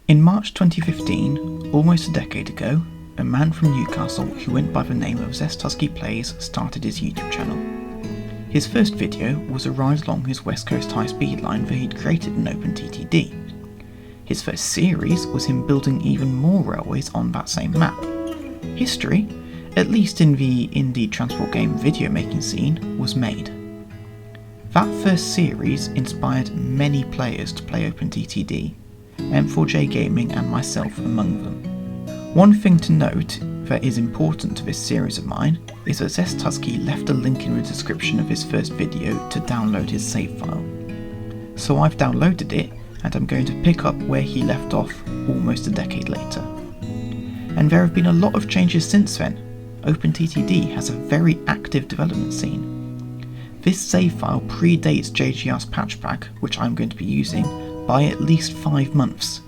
In March 2015, almost a decade ago, a man from Newcastle who went by the name of Zest Husky Plays started his YouTube channel. His first video was a ride along his West Coast high-speed line that he'd created in OpenTTD. His first series was him building even more railways on that same map. History, at least in the indie transport game video making scene, was made. That first series inspired many players to play OpenTTD, M4J Gaming and myself among them. One thing to note that is important to this series of mine is that Zest Husky left a link in the description of his first video to download his save file. So I've downloaded it and I'm going to pick up where he left off almost a decade later. And there have been a lot of changes since then. OpenTTD has a very active development scene. This save file predates JGR's patch pack, which I'm going to be using, by at least 5 months.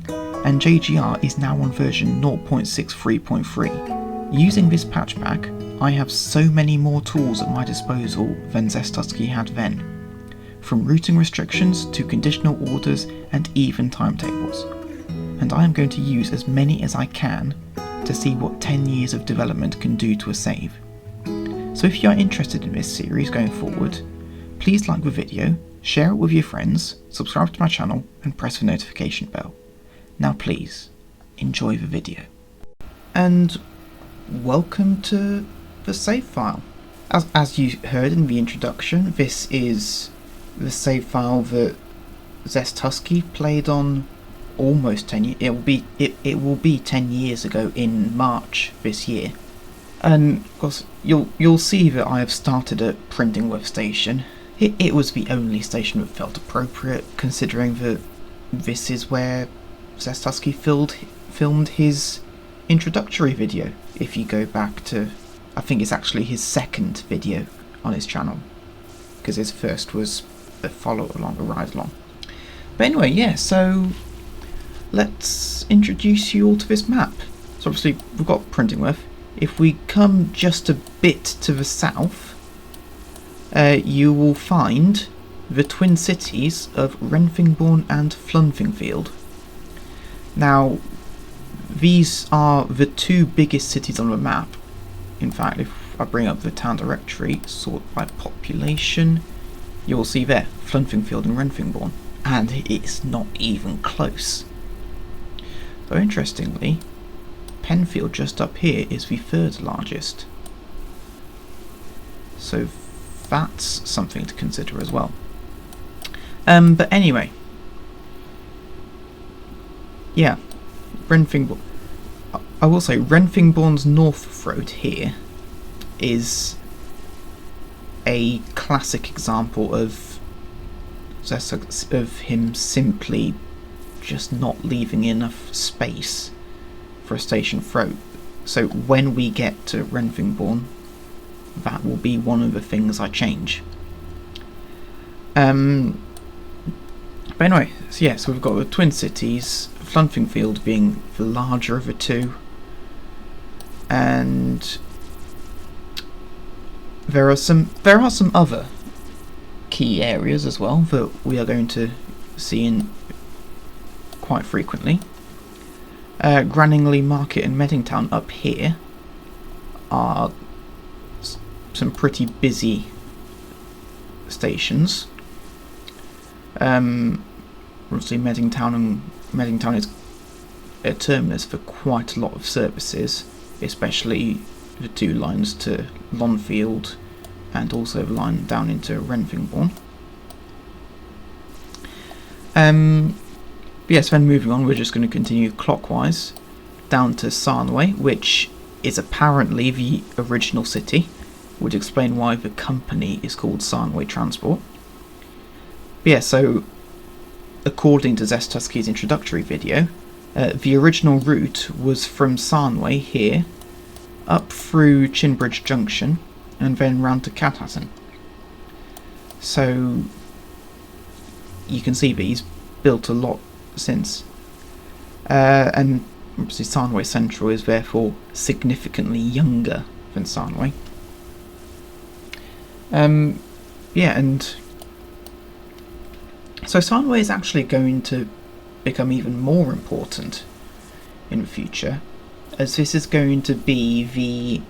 And JGR is now on version 0.63.3. Using this patch pack, I have so many more tools at my disposal than Zest Husky had then, from routing restrictions to conditional orders and even timetables. And I am going to use as many as I can to see what 10 years of development can do to a save. So if you are interested in this series going forward, please like the video, share it with your friends, subscribe to my channel and press the notification bell. Now please, enjoy the video. And welcome to the save file. As you heard in the introduction, this is the save file that Zest Husky played on almost 10 years. It will be 10 years ago in March this year. And of course you'll see that I have started at Printingworth Station. It was the only station that felt appropriate, considering that this is where Zest Husky filmed his introductory video. If you go back to, I think it's actually his second video on his channel, because his first was a follow along, a ride along. But anyway, yeah, so let's introduce you all to this map. So obviously we've got Printingworth. If we come just a bit to the south, you will find the twin cities of Renfingbourne and Flunthingfield. Now, these are the two biggest cities on the map. In fact, if I bring up the town directory, sort by population, you will see there, Flunthingfield and Renfingbourne, and it's not even close. Though interestingly, Penfield just up here is the third largest. So that's something to consider as well. But anyway, yeah, Renfingbourne. I will say Renfingbourne's North Road here is a classic example of him simply just not leaving enough space for a station throat. So when we get to Renfingbourne, that will be one of the things I change. But anyway, so yeah, so we've got the twin cities, Flunthingfield being the larger of the two, and there are some other key areas as well that we are going to see in quite frequently. Graningley Market and Meddingtown up here are some pretty busy stations. Obviously Meddingtown is a terminus for quite a lot of services, especially the two lines to Lonfield and also the line down into Renfingbourne. Yes, then moving on, we're just going to continue clockwise down to Sarnway, which is apparently the original city. Would explain why the company is called Sarnway Transport. But yeah, so according to Zest Husky's introductory video, the original route was from Sarnway here, up through Chinbridge Junction, and then round to Cathatton. So you can see that he's built a lot since. And obviously Sarnway Central is therefore significantly younger than Sarnway. Yeah, and so Sarnway is actually going to become even more important in the future, as this is going to be the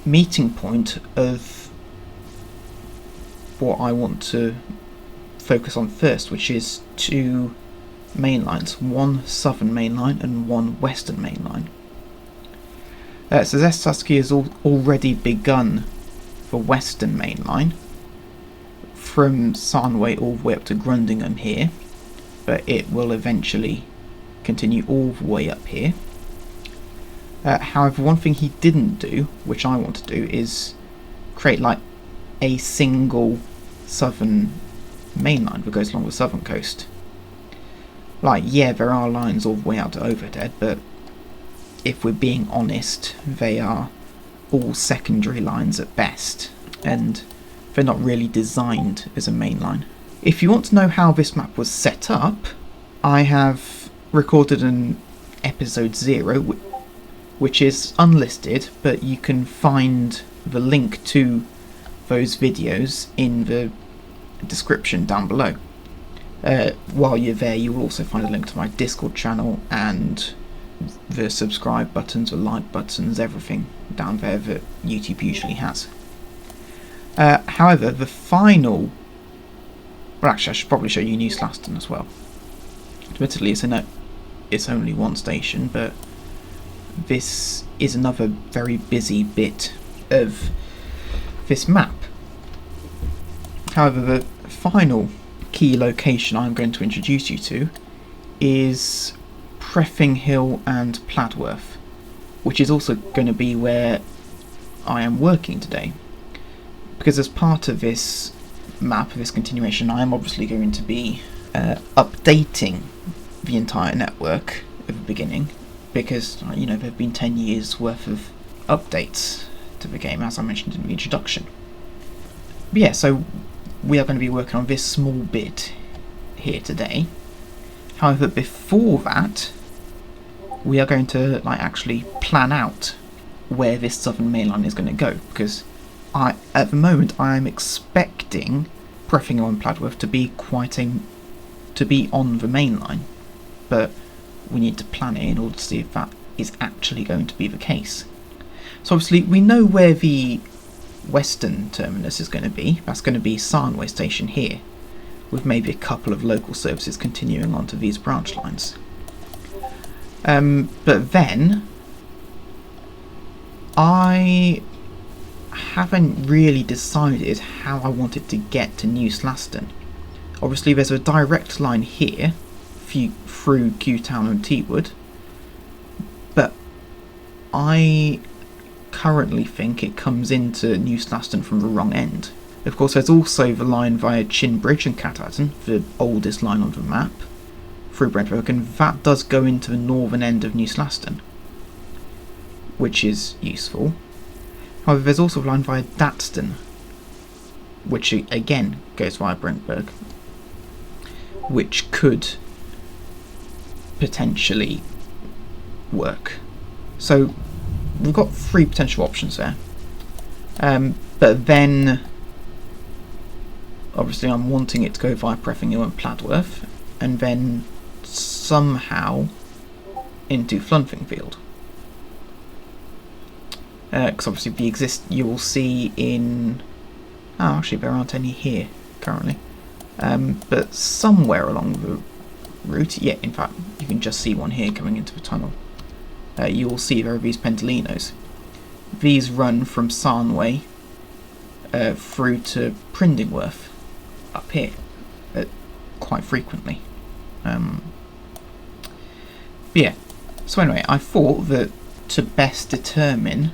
meeting point of what I want to focus on first, which is two main lines, one southern main line and one western main line. So Zest Husky has already begun the western main line from Sarnway all the way up to Grundingham here, but it will eventually continue all the way up here. However, one thing he didn't do, which I want to do, is create like a single southern main line that goes along the southern coast. Like, yeah, there are lines all the way out to Overhead, but if we're being honest, they are all secondary lines at best, and they're not really designed as a main line. If you want to know how this map was set up, I have recorded an episode 0, which is unlisted, but you can find the link to those videos in the description down below. While you're there, you will also find a link to my Discord channel and the subscribe buttons, the like buttons, everything down there that YouTube usually has. However, the final... Well, actually, I should probably show you New Slaston as well. Admittedly, it's only one station, but this is another very busy bit of this map. However, the final key location I'm going to introduce you to is Preffing Hill and Plaworth, which is also going to be where I am working today. Because as part of this map, this continuation, I am obviously going to be updating the entire network at the beginning, because, you know, there have been 10 years worth of updates to the game, as I mentioned in the introduction. But yeah, so we are going to be working on this small bit here today. However, before that, we are going to actually plan out where this southern main line is going to go, because at the moment I am expecting Preffing and Plaworth to be on the main line, but we need to plan it in order to see if that is actually going to be the case. So obviously we know where the western terminus is going to be. That's going to be Sarnway station here, with maybe a couple of local services continuing onto these branch lines. But then I haven't really decided how I wanted to get to New Slaston. Obviously there's a direct line here through Q-Town and Teawood, but I currently think it comes into New Slaston from the wrong end. Of course, there's also the line via Chinbridge and Cathaton, the oldest line on the map, through Brentford, and that does go into the northern end of New Slaston, which is useful. However, there's also a line via Datston, which again goes via Brentford, which could potentially work. So we've got 3 potential options there. But then obviously I'm wanting it to go via Preffing Hill and Plaworth, and then somehow into Flunthingfield. Because obviously you will see in... Oh, actually there aren't any here currently. But somewhere along the route, yeah, in fact you can just see one here coming into the tunnel. You will see there are these Pentalinos. These run from Sarnway through to Prindingworth up here quite frequently. Yeah, so anyway, I thought that to best determine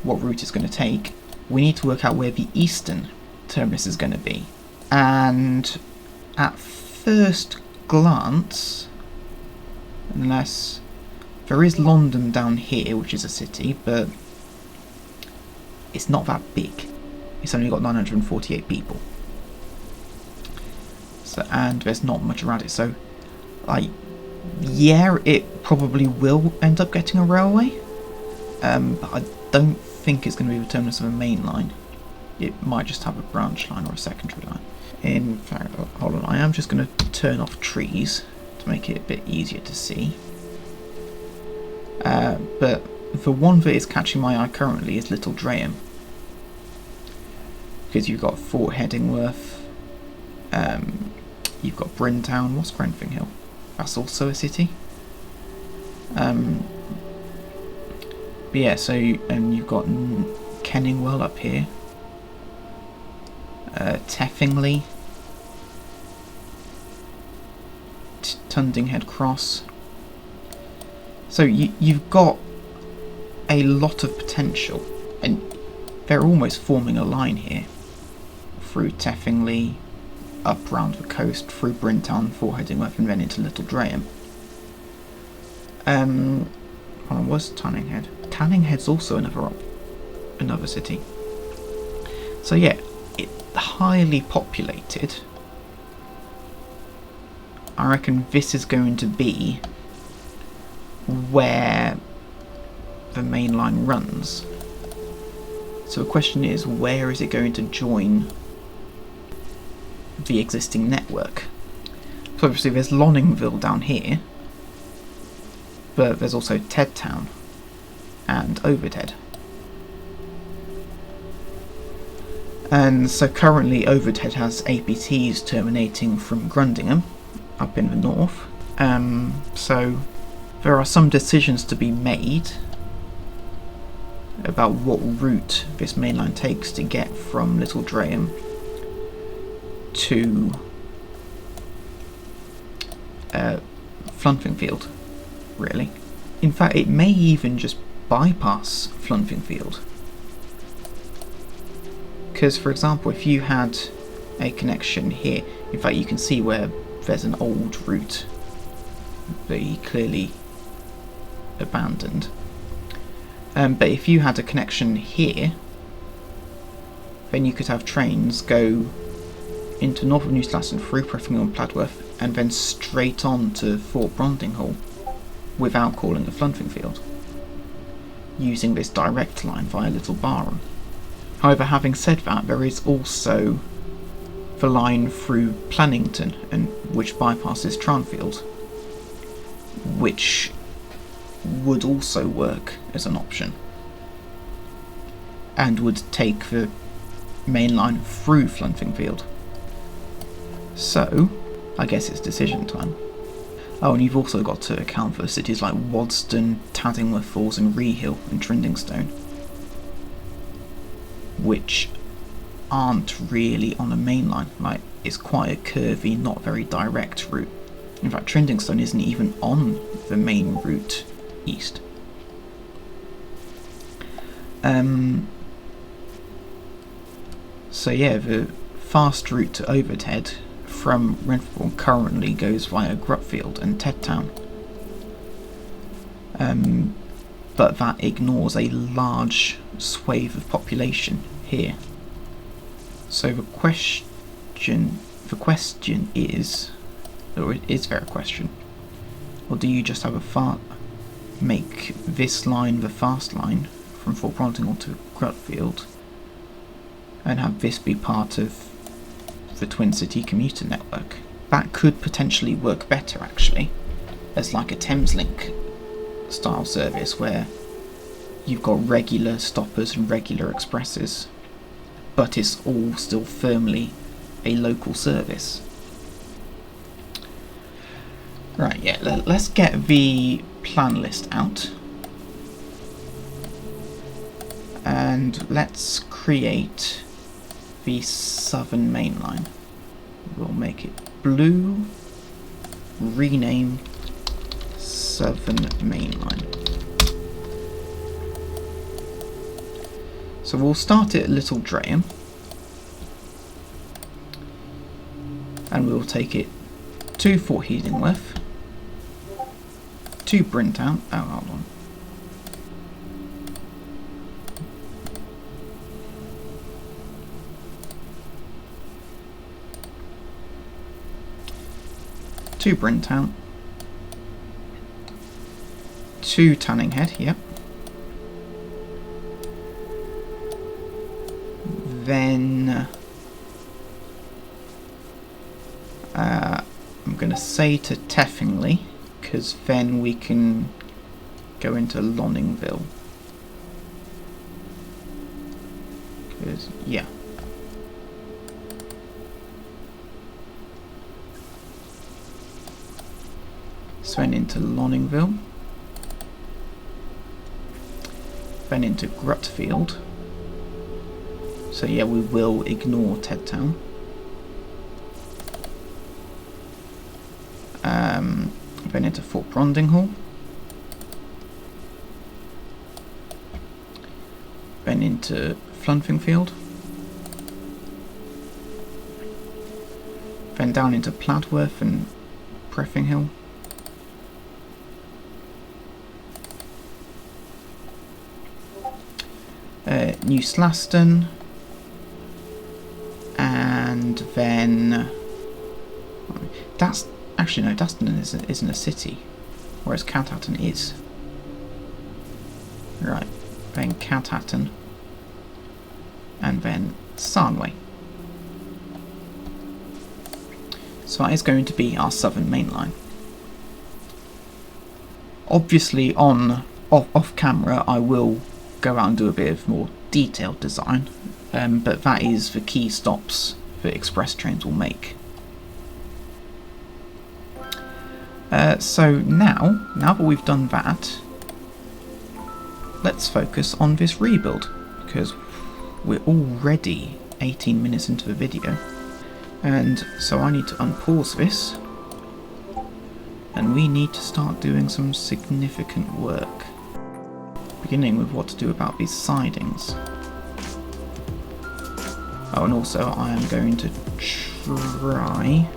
what route it's going to take, we need to work out where the eastern terminus is going to be. And at first glance, unless there is London down here, which is a city, but it's not that big. It's only got 948 people. So, and there's not much around it. So, yeah, it probably will end up getting a railway. But I don't think it's going to be the terminus of a main line. It might just have a branch line or a secondary line. In fact, hold on, I am just going to turn off trees to make it a bit easier to see. But the one that is catching my eye currently is Little Draham. Because you've got Fort Headingworth, you've got Bryntown, what's Grenfing Hill? That's also a city. But yeah, so, and you've got Kenningwell up here, Teffingly, Tundinghead Cross. So you've got a lot of potential, and they're almost forming a line here through Teffingly, up round the coast, through Bryntown, Fort Headingworth, and then into Little Draham. Hold on, where's Tanninghead? Tanninghead's also another city. So yeah, it's highly populated. I reckon this is going to be where the main line runs. So the question is, where is it going to join the existing network? So obviously there's Lonningville down here, but there's also Tedtown and Overted. And so currently Overted has APTs terminating from Grundingham up in the north. So there are some decisions to be made about what route this mainline takes to get from Little Draham to Flunfingfield, really. In fact, it may even just bypass Flunfingfield. Because, for example, if you had a connection here, in fact you can see where there's an old route that he clearly abandoned. But if you had a connection here, then you could have trains go into north of Newcastle through Preffingham and Plaworth, and then straight on to Fort Brondinghall without calling at Flunfingfield, using this direct line via Little Barham. However, having said that, there is also the line through Plannington, and which bypasses Tranfield, which would also work as an option, and would take the main line through Flunfingfield. So, I guess it's decision time. Oh, and you've also got to account for cities like Wadston, Taddingworth Falls and Rehill and Trindingstone, which aren't really on a main line. Like, it's quite a curvy, not very direct route. In fact, Trindingstone isn't even on the main route east. So yeah, the fast route to Overted from Renfrewbourne currently goes via Grutfield and Tedtown. But that ignores a large swathe of population here. So the question is, or is there a question? Or do you just have make this line the fast line from Fort Brondinghall to Grutfield, and have this be part of the Twin City commuter network? That could potentially work better, actually, as like a Thameslink style service where you've got regular stoppers and regular expresses, but it's all still firmly a local service. Right, yeah, let's get the plan list out. And let's create the Southern Main Line. We'll make it blue, rename Southern Main Line. So we'll start it at Little Draham, and we'll take it to Fort Headingworth, to Bryntown. Oh, hold on. To Bryntown, to Tanninghead, yep. Then I'm going to say to Teffingly, because then we can go into Lonningville. Because, yeah. So then into Lonningville. Then into Grutfield. So yeah, we will ignore Tedtown. Then into Fort Brondinghall. Then into Flunfingfield. Then down into Plaworth and Prefinghill. New Slaston. And then that's actually no, Dustin isn't a city, whereas Cathatton is. Right, then Cathatton, and then Sarnway. So that is going to be our southern main line. Obviously, off camera, I will go out and do a bit of more detailed design, but that is the key stops that express trains will make. So now that we've done that, let's focus on this rebuild, because we're already 18 minutes into the video, and so I need to unpause this, and we need to start doing some significant work, beginning with what to do about these sidings. Oh, and also I am going to try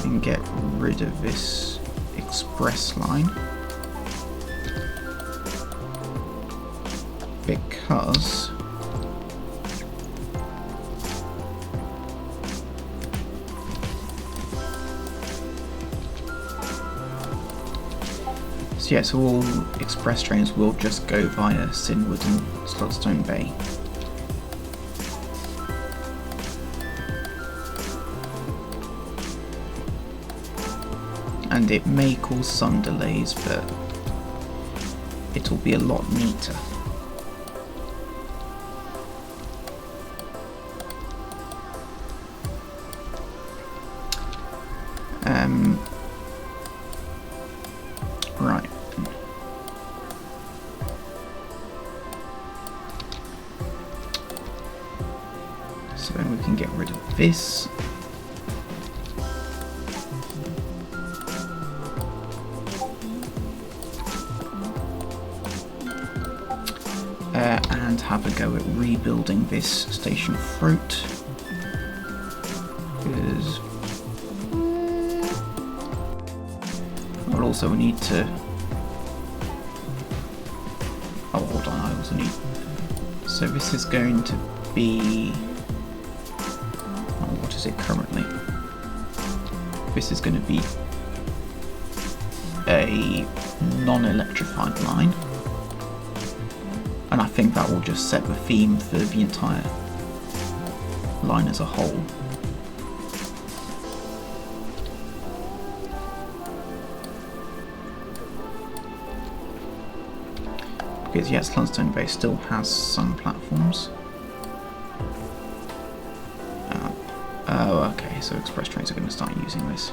and get rid of this express line, because so yeah, so all express trains will just go via Sinwood and Slotstone Bay. And it may cause some delays, but it'll be a lot neater. Right. So then we can get rid of this. And have a go at rebuilding this station throat, because I'll also need to. Oh, hold on, I also need. So this is going to be. Oh, what is it currently? This is going to be a non-electrified line. And I think that will just set the theme for the entire line as a whole. Because yes, Lonsdale Bay still has some platforms. Oh, okay, so express trains are going to start using this.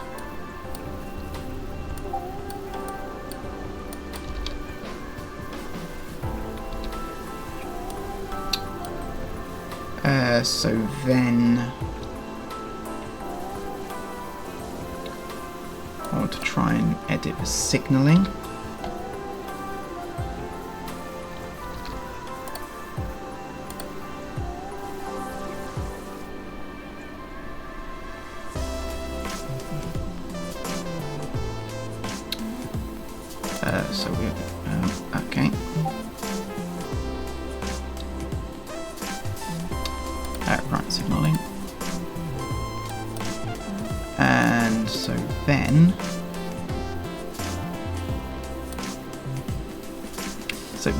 So then I want to try and edit the signalling. So we okay. Right, signalling. And so then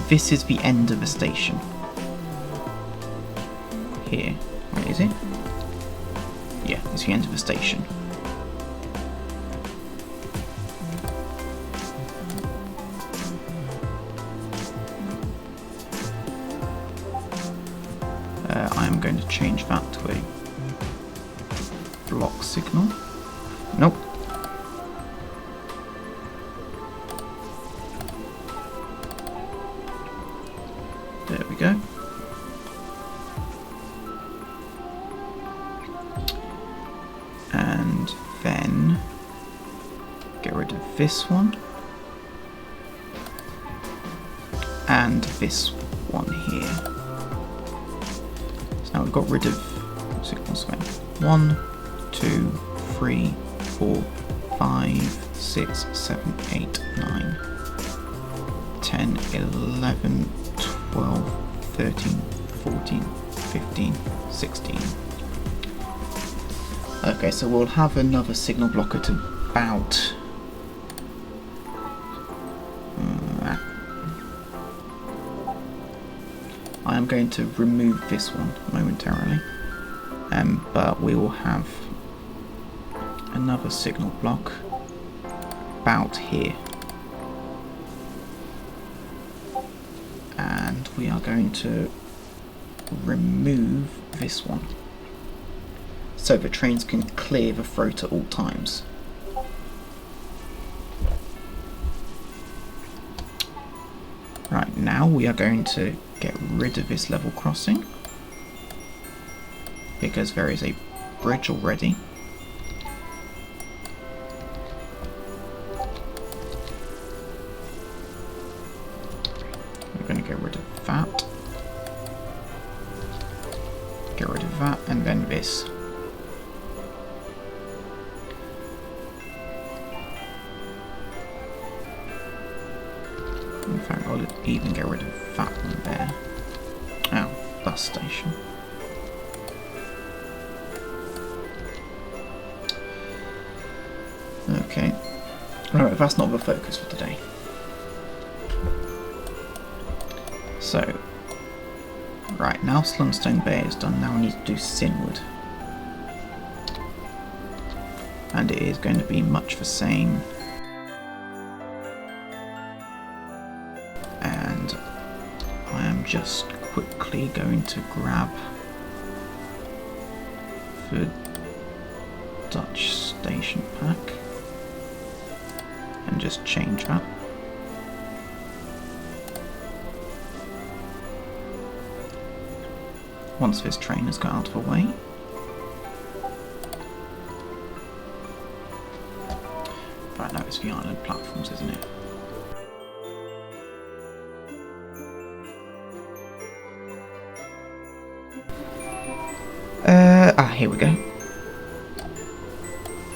this is the end of the station. Here. Where is it? yeah, it's the end of the station. I am going to change that to a block signal. Nope. There we go. And then get rid of this one. And this one here. So now we've got rid of signals then. 1, 2, 3, 4, 5, 6, 7, 8, 9, 10, 11, 12, 13, 14, 15, 16. Okay, so we'll have another signal block at about I am going to remove this one momentarily, but we will have another signal block about here. And we are going to remove this one so the trains can clear the throat at all times. Right, now we are going to get rid of this level crossing because there is a bridge already. We're going to get rid of that, get rid of that, and then this. In fact, I'll even get rid of that one there. Oh, bus station. Okay. Alright, that's not the focus for today. So, right, now Slunstone Bay is done, now we need to do Sinward. And it is going to be much the same. And I am just quickly going to grab the Dutch station pack and just change that. Once this train has got out of the way, right, now it's the island platforms, isn't it? Here we go.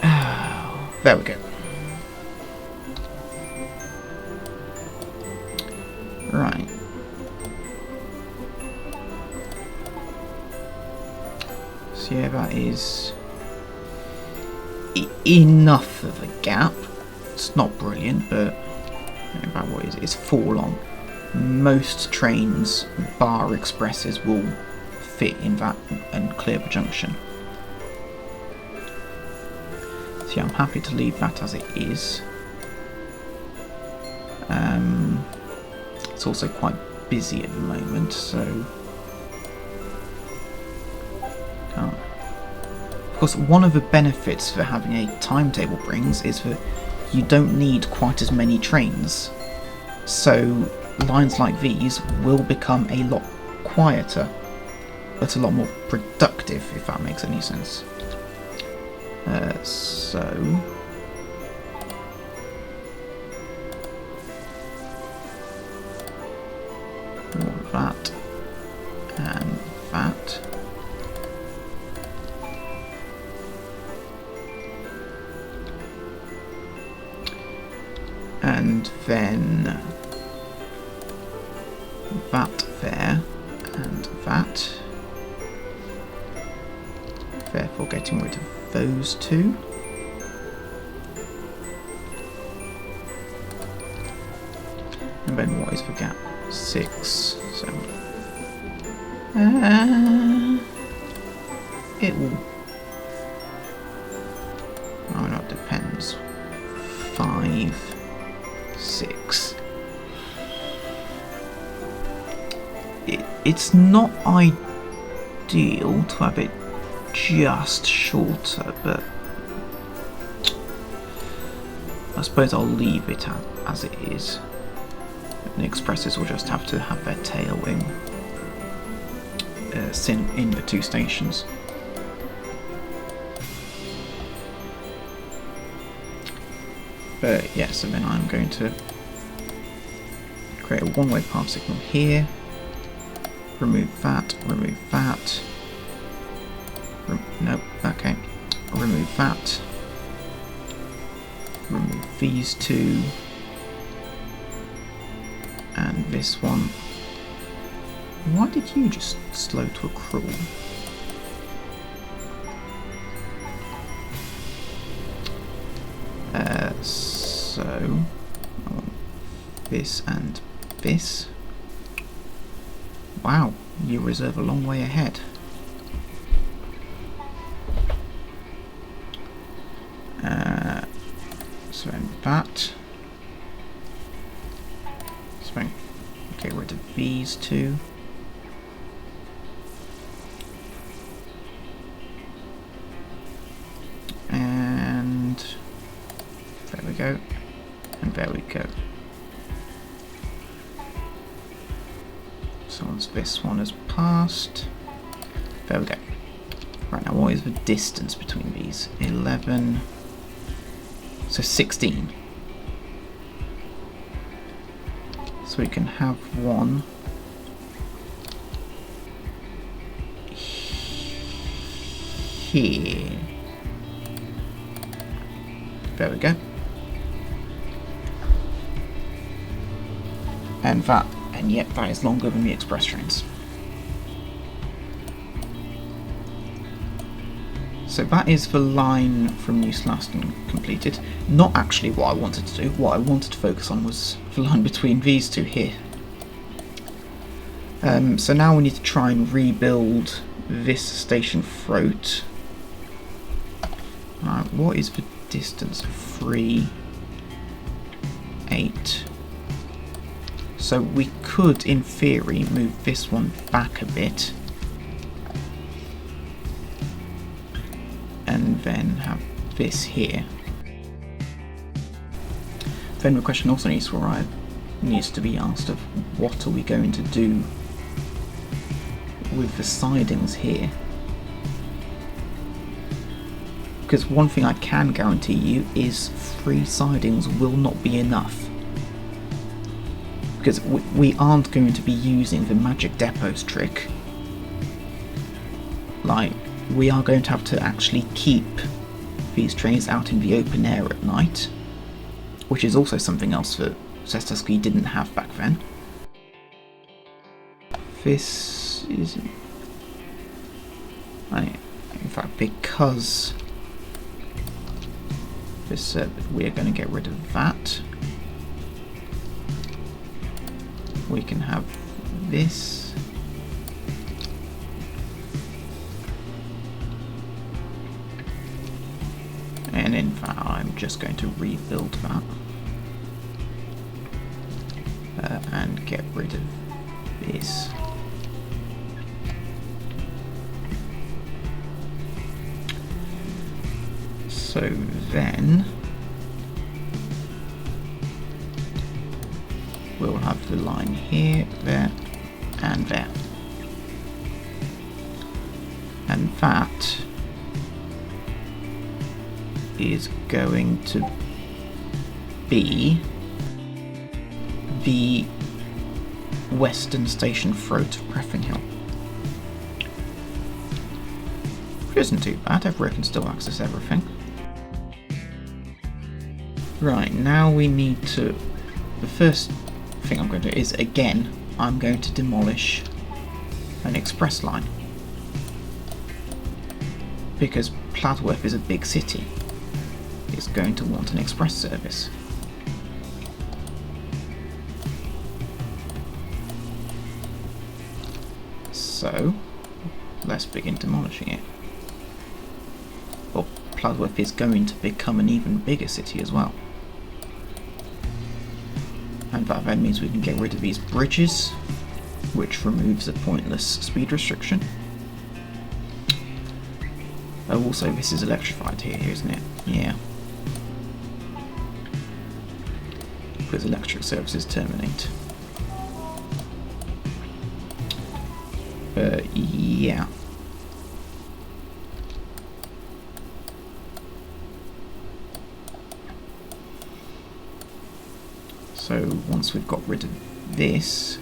Oh, there we go. Right. So yeah, that is enough of a gap. It's not brilliant, but about what is it? It's 4 long. Most trains, bar expresses, will fit in that and clear the junction. So yeah, I'm happy to leave that as it is. It's also quite busy at the moment, so of course one of the benefits for having a timetable brings is that you don't need quite as many trains, so lines like these will become a lot quieter but a lot more productive, if that makes any sense. So all that and that. And then that there and that. Therefore getting rid of those two. And then what is the gap? 6, 7. It will 5, 6. It's not ideal to have it just shorter, but I suppose I'll leave it as it is. The expresses will just have to have their tail in the 2 stations. But yeah, so then I'm going to create a one-way path signal here. Remove that, nope, okay, remove that, remove these 2, and this one. Why did you just slow to a crawl? So, I want this and this. Wow, you reserve a long way ahead. So then that. So then get rid of these 2. And there we go. And there we go. So once this one has passed, there we go. Right, now what is the distance between these? 11, so 16. So we can have one here. There we go. And that, and yet that is longer than the express trains. So that is the line from New Slaston completed. Not actually what I wanted to do. What I wanted to focus on was the line between these 2 here. So now we need to try and rebuild this station throat. What is the distance? 3, 8. So we could, in theory, move this one back a bit. And then have this here. Then the question also needs to be asked of what are we going to do with the sidings here? Because one thing I can guarantee you is 3 sidings will not be enough. Because we aren't going to be using the magic depots trick. Like, we are going to have to actually keep these trains out in the open air at night, which is also something else that Zest Husky didn't have back then. This isn't... in fact, because this we're going to get rid of that. We can have this. And in fact, I'm just going to rebuild that. And get rid of this. So then we'll have the line here, there, and there. And that is going to be the western station throat of Preffing Hill. Which isn't too bad, everyone can still access everything. Right, now we need to... The first thing I'm going to do is, again, I'm going to demolish an express line. Because Plaworth is a big city. It's going to want an express service. So, let's begin demolishing it. Well, Plaworth is going to become an even bigger city as well. And that then means we can get rid of these bridges, which removes a pointless speed restriction. Oh, also this is electrified here, isn't it? Yeah. Because electric services terminate. Yeah. So once we've got rid of this,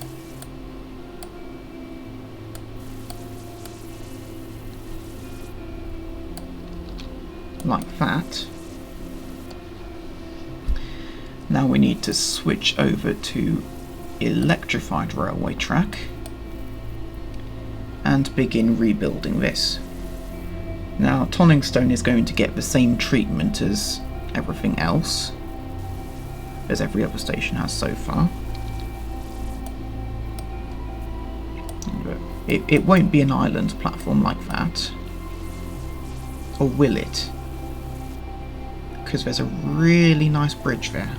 like that, now we need to switch over to electrified railway track and begin rebuilding this. Now Tonningstone is going to get the same treatment as everything else, as every other station has so far. But it won't be an island platform like that. Or will it? Because there's a really nice bridge there.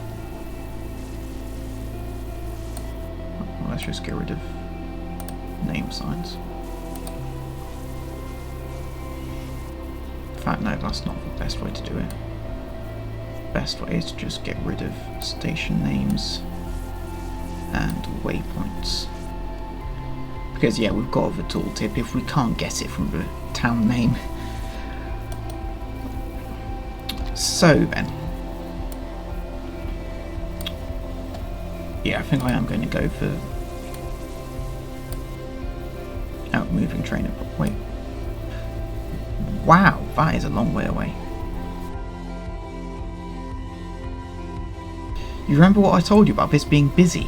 Well, let's just get rid of name signs. In fact, no, that's not the best way to do it. Best way is to just get rid of station names and waypoints. Because yeah, we've got the tooltip if we can't get it from the town name. So then, yeah, I think I am going to go for moving train. Wait, wow, that is a long way away. You remember what I told you about this being busy?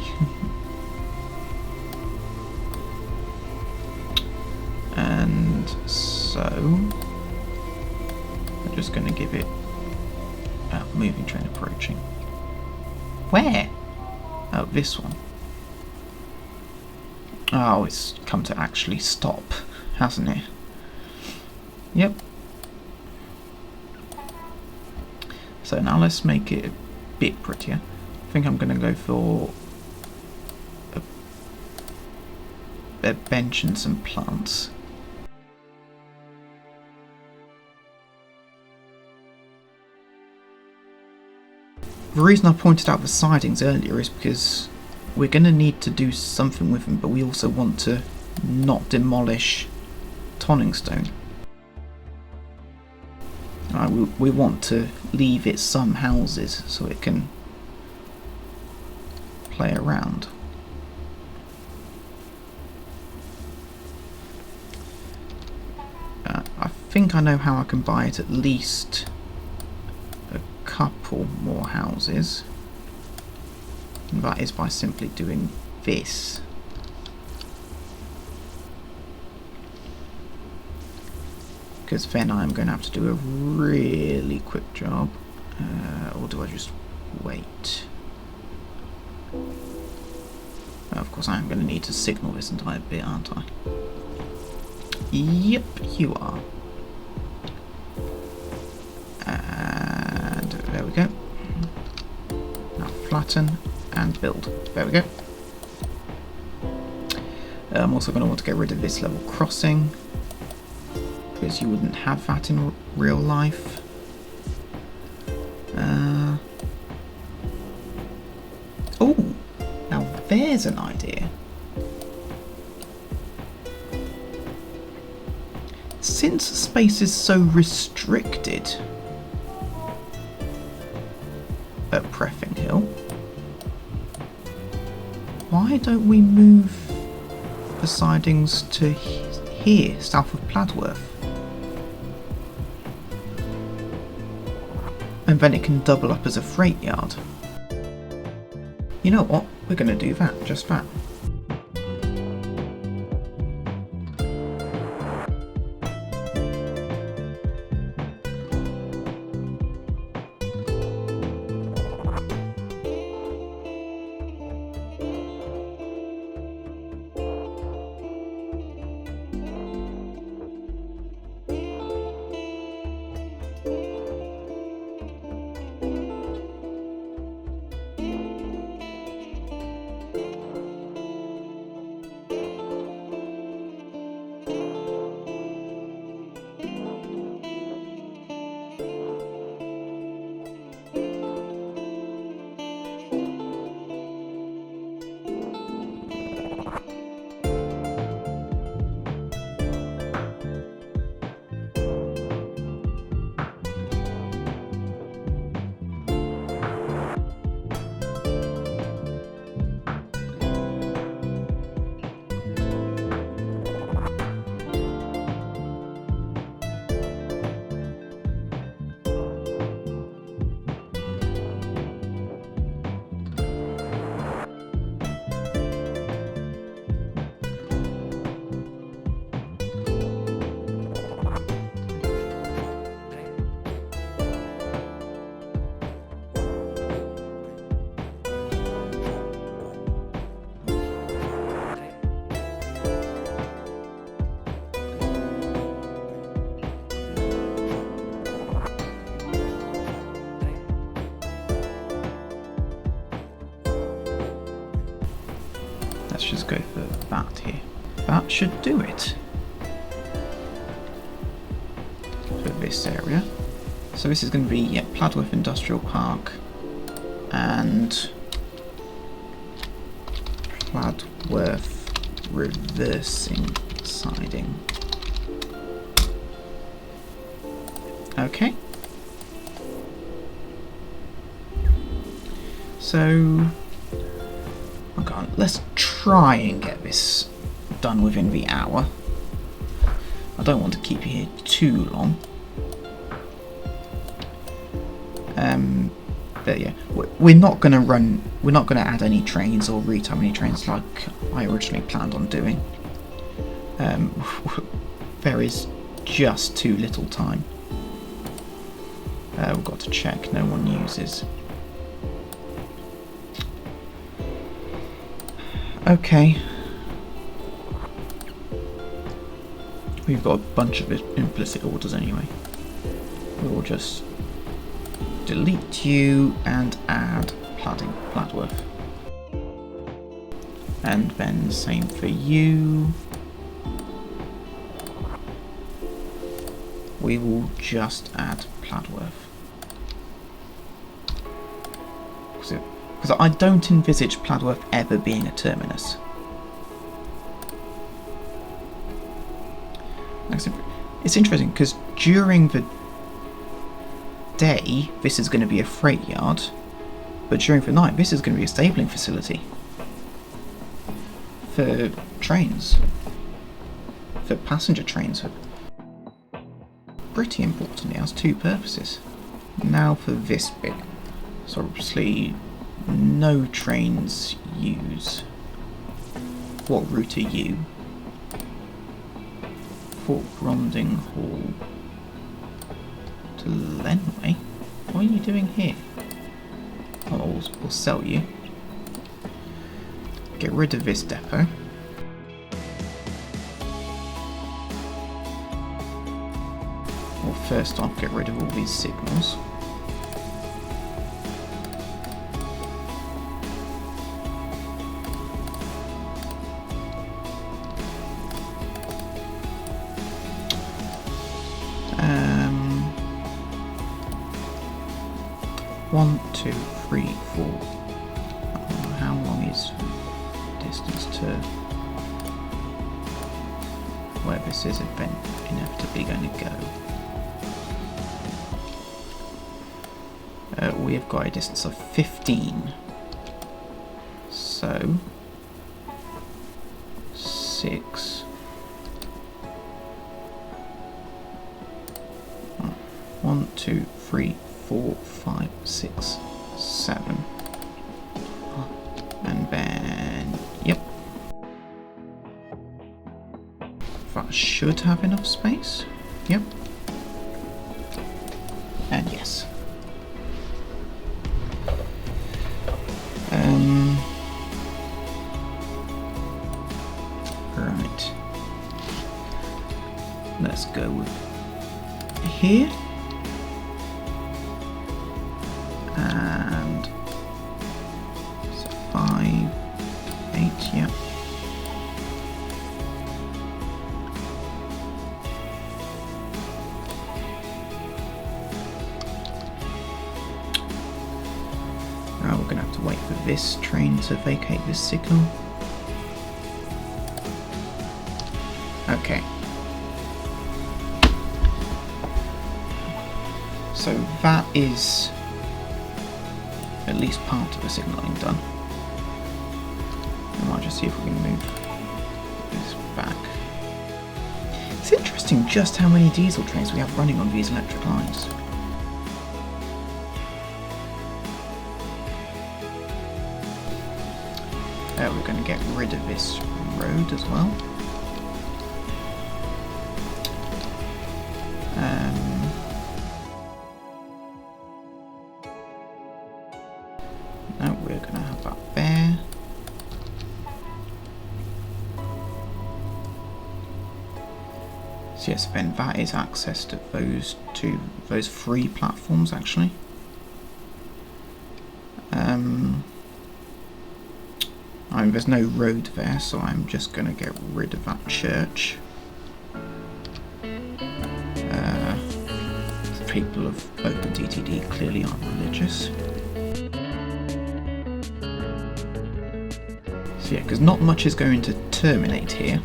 And so I'm just going to give it moving train approaching. Where? Oh, this one. Oh, it's come to actually stop, hasn't it? Yep. So now let's make it a bit prettier. I think I'm going to go for a bench and some plants. The reason I pointed out the sidings earlier is because we're going to need to do something with them, but we also want to not demolish Tonningstone. We want to leave it some houses so it can play around. I think I know how I can buy it at least a couple more houses, and that is by simply doing this. Because then I'm going to have to do a really quick job, or do I just wait? Of course I'm going to need to signal this entire bit, aren't I? Yep, you are. And there we go. Now flatten and build. There we go. I'm also going to want to get rid of this level crossing, because you wouldn't have that in real life. Oh, now there's an idea. Since space is so restricted at Preffing Hill, why don't we move the sidings to here, south of Plaworth? And then it can double up as a freight yard. You know what? We're going to do that, just that. let's just go for that here. That should do it for this area. So this is going to be, yeah, Plaworth Industrial Park and Plaworth reversing siding. Okay. So, okay, let's try and get this done within the hour. I don't want to keep you here too long. But yeah, we're not going to add any trains or retime any trains like I originally planned on doing. There is just too little time. We've got to check no one uses. Okay. We've got a bunch of implicit orders anyway. We'll just delete you and add Plaworth. And then same for you. We will just add Plaworth. Because I don't envisage Plaworth ever being a terminus. It's interesting because during the day this is going to be a freight yard, but during the night this is going to be a stabling facility for trains, for passenger trains. Pretty importantly, it has two purposes. Now for this bit. So obviously no trains use. What route are you? Fort Gronding Hall to Lenway? What are you doing here? Oh, we'll sell you. Get rid of this depot. Well, first off, get rid of all these signals. One, two, three, four. How long is the distance to where this is inevitably going to go? We have got a distance of 15. So 6. 1, 2, 3, 4, 5, 6, 7. And then, yep. That should have enough space. Yep. And yes. Right. Let's go with here. And so 5, 8, yeah. Right, we're going to have to wait for this train to vacate this signal. Okay. So that is at least part of the signalling done. I might just see if we can move this back. It's interesting just how many diesel trains we have running on these electric lines. We're going to get rid of this road as well. No, we're going to have that there. So yes, then that is access to those 3 platforms I mean, there's no road there, so I'm just going to get rid of that church. The people of OpenTTD clearly aren't religious. So yeah, because not much is going to terminate here,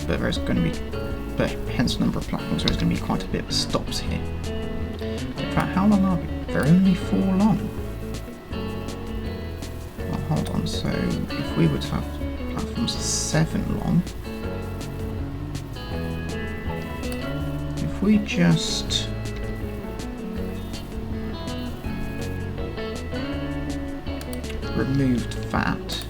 but there's going to be, but hence the number of platforms, there's going to be quite a bit of stops here. In fact, how long are they? They're only 4 long. Well, hold on, so if we were to have platforms 7 long, if we just removed that,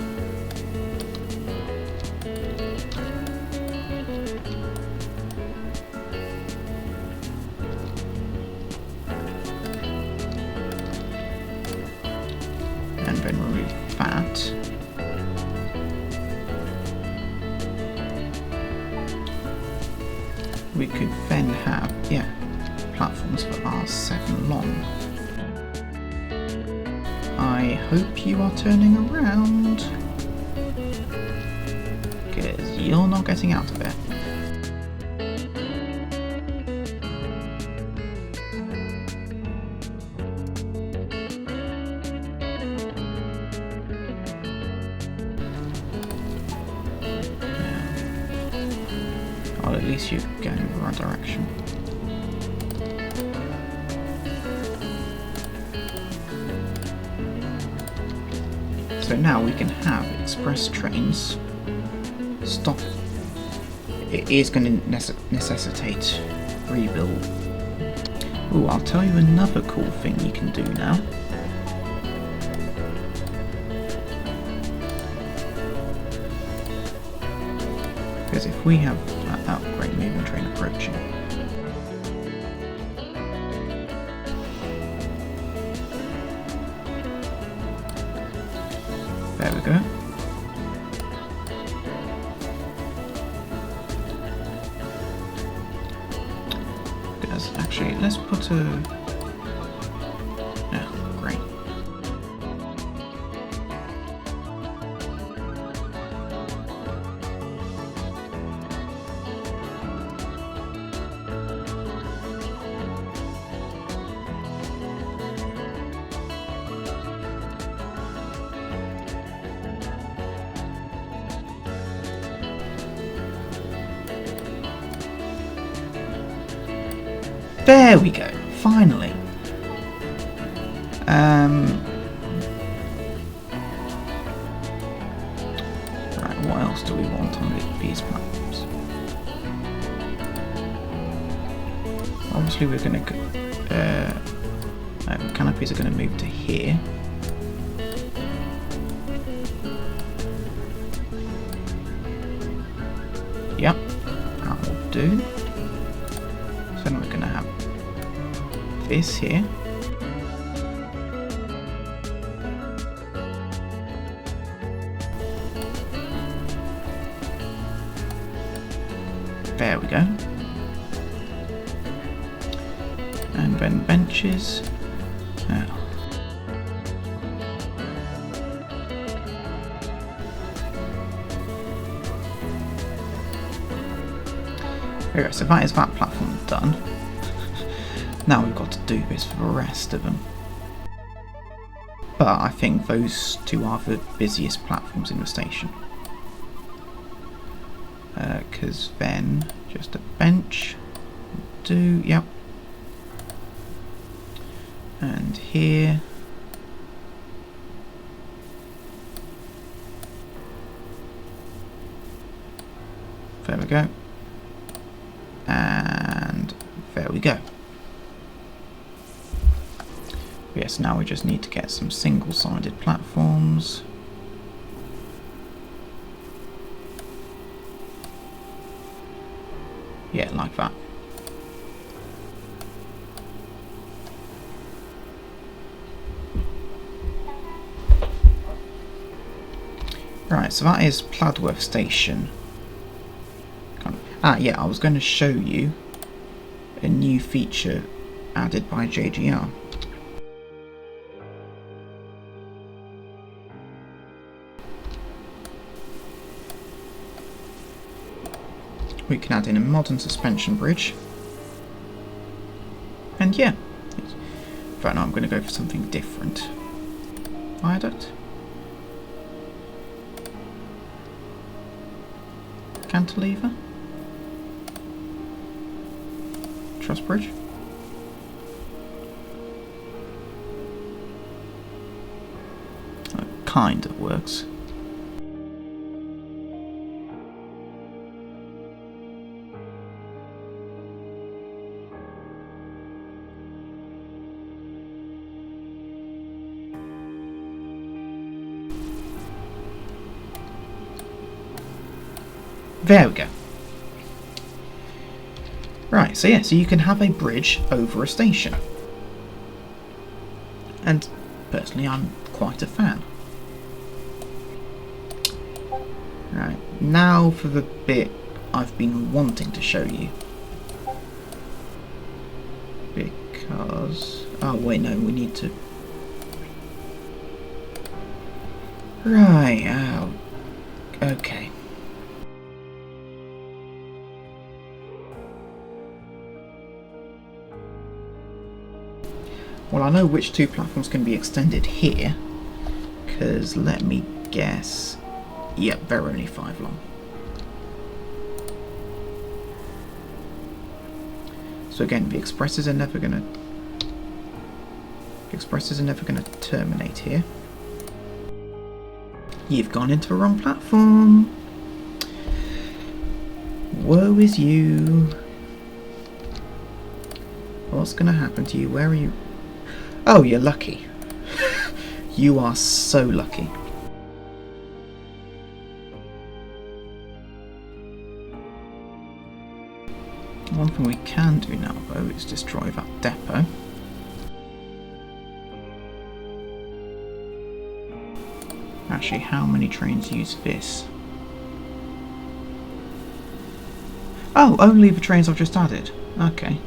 and then remove that, we could then have, yeah, platforms that are 7 long. I hope you are turning around, because you're not getting out of it. Well, at least you're going in the right direction. So now we can have express trains stop. It is going to necessitate rebuild. Ooh, I'll tell you another cool thing you can do now. Because if we have that great moving train approaching, there we go. Actually, let's put a... Yeah, great. There we go, finally. Right, what else do we want on these platforms? Obviously we're going to canopies are going to move to here. Yep, that will do. So then we're going to have this here. There we go. And then benches. Oh. There we go, so that is that platform done. Now we've got to do this for the rest of them. But I think those two are the busiest platforms in the station. Because then just a bench will do, yep. And here. There we go. And there we go. Yes, now we just need to get some single-sided platforms. Yeah, like that. Right, so that is Plaworth Station. Yeah, I was going to show you a new feature added by JGR. We can add in a modern suspension bridge. And yeah. In fact, no, I'm going to go for something different. Viaduct. Cantilever. Truss bridge. That kind of works. There we go. Right, so yeah, so you can have a bridge over a station. And personally, I'm quite a fan. Right, now for the bit I've been wanting to show you. Because... oh wait, no, we need to... right, oh, okay. Well, I know which two platforms can be extended here, because let me guess, yep, they're only 5 long. So again, the expresses are never gonna terminate here. You've gone into the wrong platform. Woe is you. What's gonna happen to you? Where are you? Oh, you're lucky. You are so lucky. One thing we can do now, though, is destroy that depot. Actually, how many trains use this? Oh, only the trains I've just added. Okay.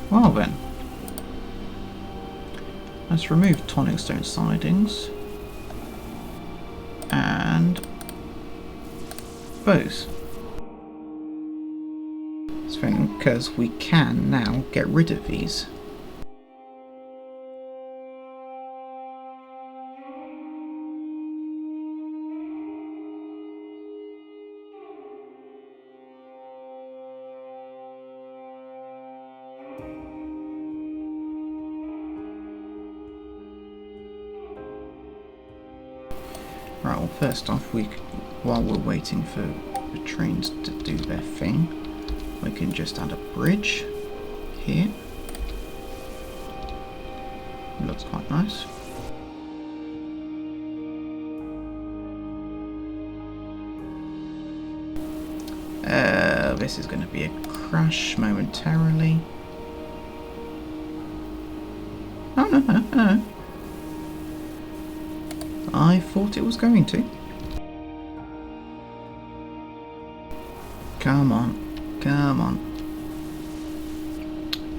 Well then, let's remove tonic stone sidings and those. Because we can now get rid of these. Right, well first off, while we're waiting for the trains to do their thing, we can just add a bridge here. It looks quite nice. This is going to be a crash momentarily. Oh no. I thought it was going to. Come on.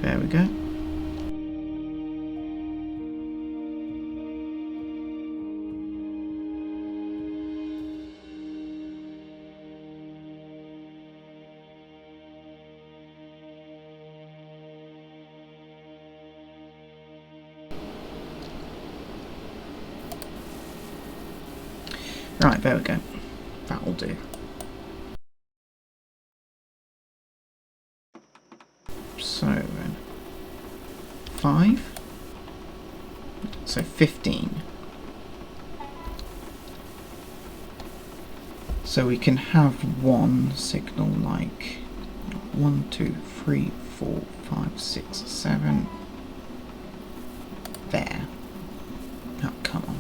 There we go. Right, there we go. That'll do. So then, 5. So 15. So we can have one signal like 1, 2, 3, 4, 5, 6, 7. There. Oh, come on.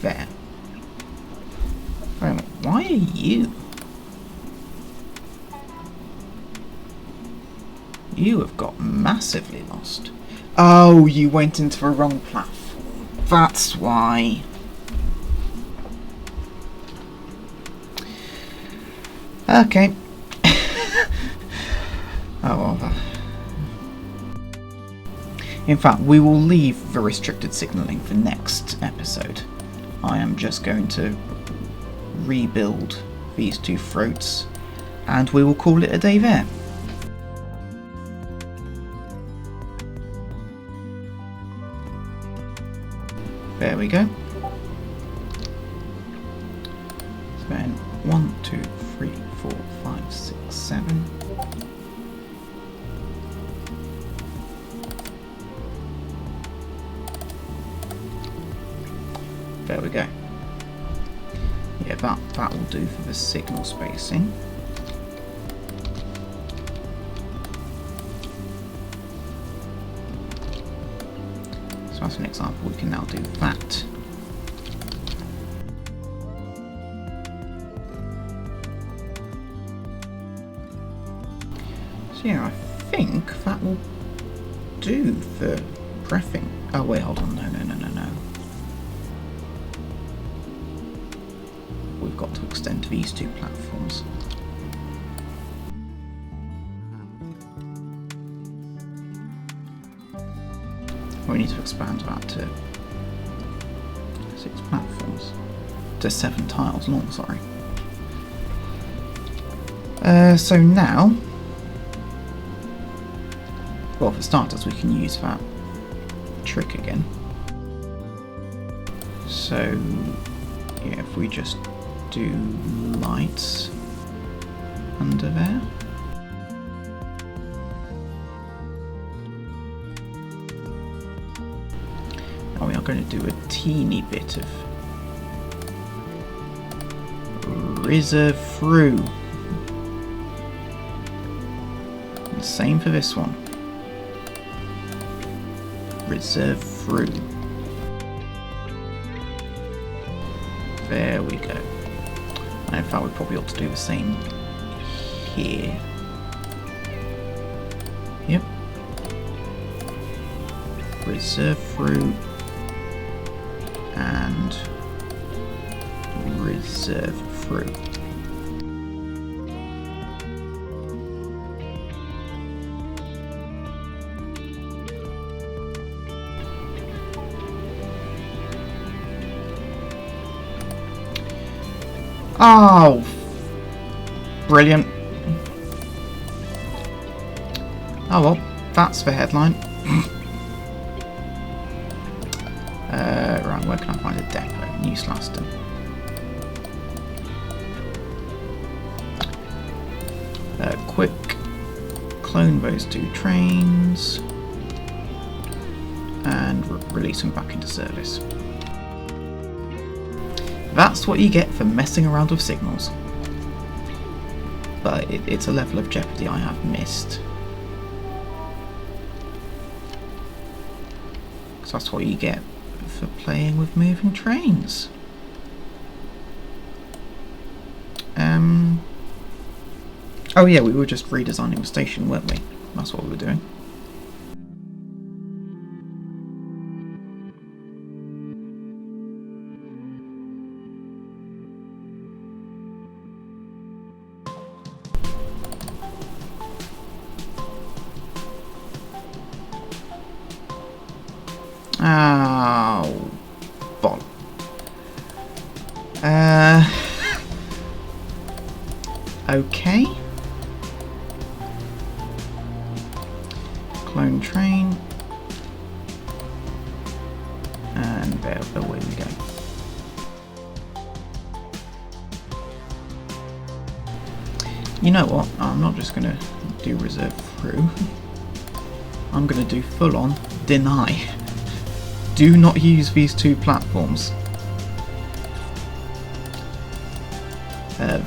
There. Wait a minute, why are you? You have got massively lost. Oh, you went into the wrong platform. That's why. Okay. Oh well. In fact, we will leave the restricted signalling for next episode. I am just going to rebuild these two throats and we will call it a day there. There we go. So then 1, 2, 3, 4, 5, 6, 7. There we go. Yeah, that will do for the signal spacing. So as an example, we can now do that. So yeah, I think that will do for prefing. Oh wait, hold on, no. We've got to extend these two platforms. We need to expand that to 6 platforms. To 7 tiles long, sorry. So now, well, for starters, we can use that trick again. So, yeah, if we just do lights under there. Now we are going to do a teeny bit of reserve through. And same for this one. Reserve through. There we go. And in fact, we probably ought to do the same here. Yep. Reserve through and reserve through. Oh, brilliant. Oh well, that's the headline. Right, where can I find a depot? New Slaston. Quick clone those 2 trains and release them back into service. That's what you get for messing around with signals. But it's a level of jeopardy I have missed. So that's what you get for playing with moving trains. Oh yeah, we were just redesigning the station, weren't we? That's what we were doing. Oh, bol. Okay. Clone train. And there, away we go. You know what? I'm not just going to do reserve through. I'm going to do full on deny. Do not use these 2 platforms.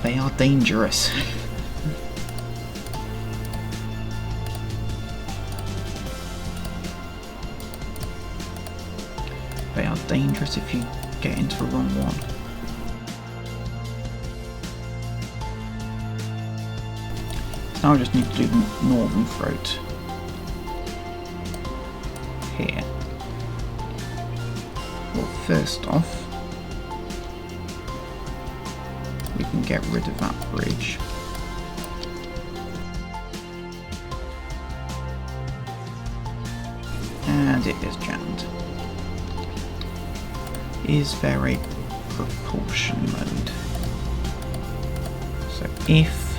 They are dangerous. They are dangerous if you get into the wrong one. So now I just need to do the northern throat here. Well, first off, we can get rid of that bridge. And and it is jammed. Is there a propulsion mode? So if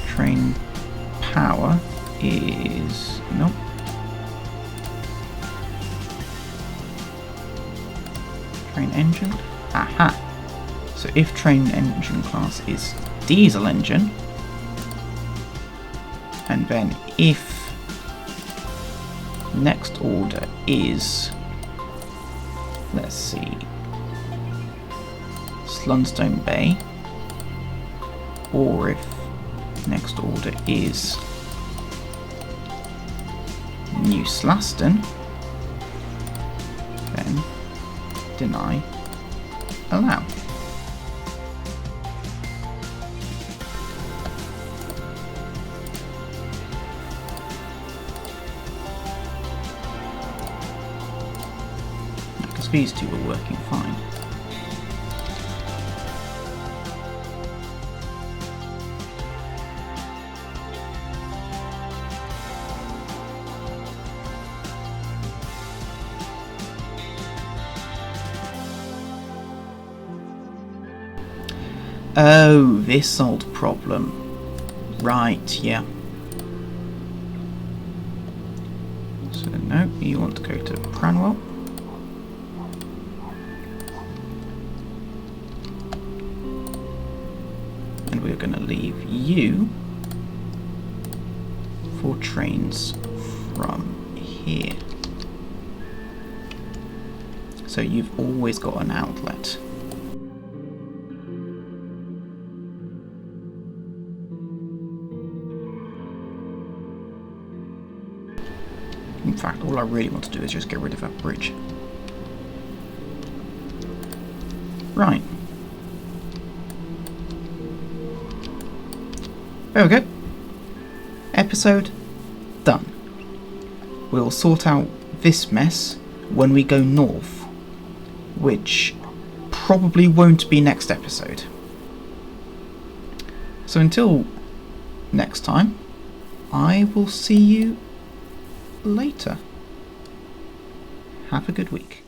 train power is... nope. Train engine? Aha! So if train engine class is diesel engine, and then if next order is, let's see, Slunstone Bay, or if next order is New Slaston, then deny, allow. Because these two are working fine. Oh, this old problem. Right, yeah. So no, you want to go to Cranwell. And we're going to leave you for trains from here. So you've always got an outlet. In fact, all I really want to do is just get rid of that bridge. Right. There we go. Episode done. We'll sort out this mess when we go north, which probably won't be next episode. So until next time, I will see you later. Have a good week.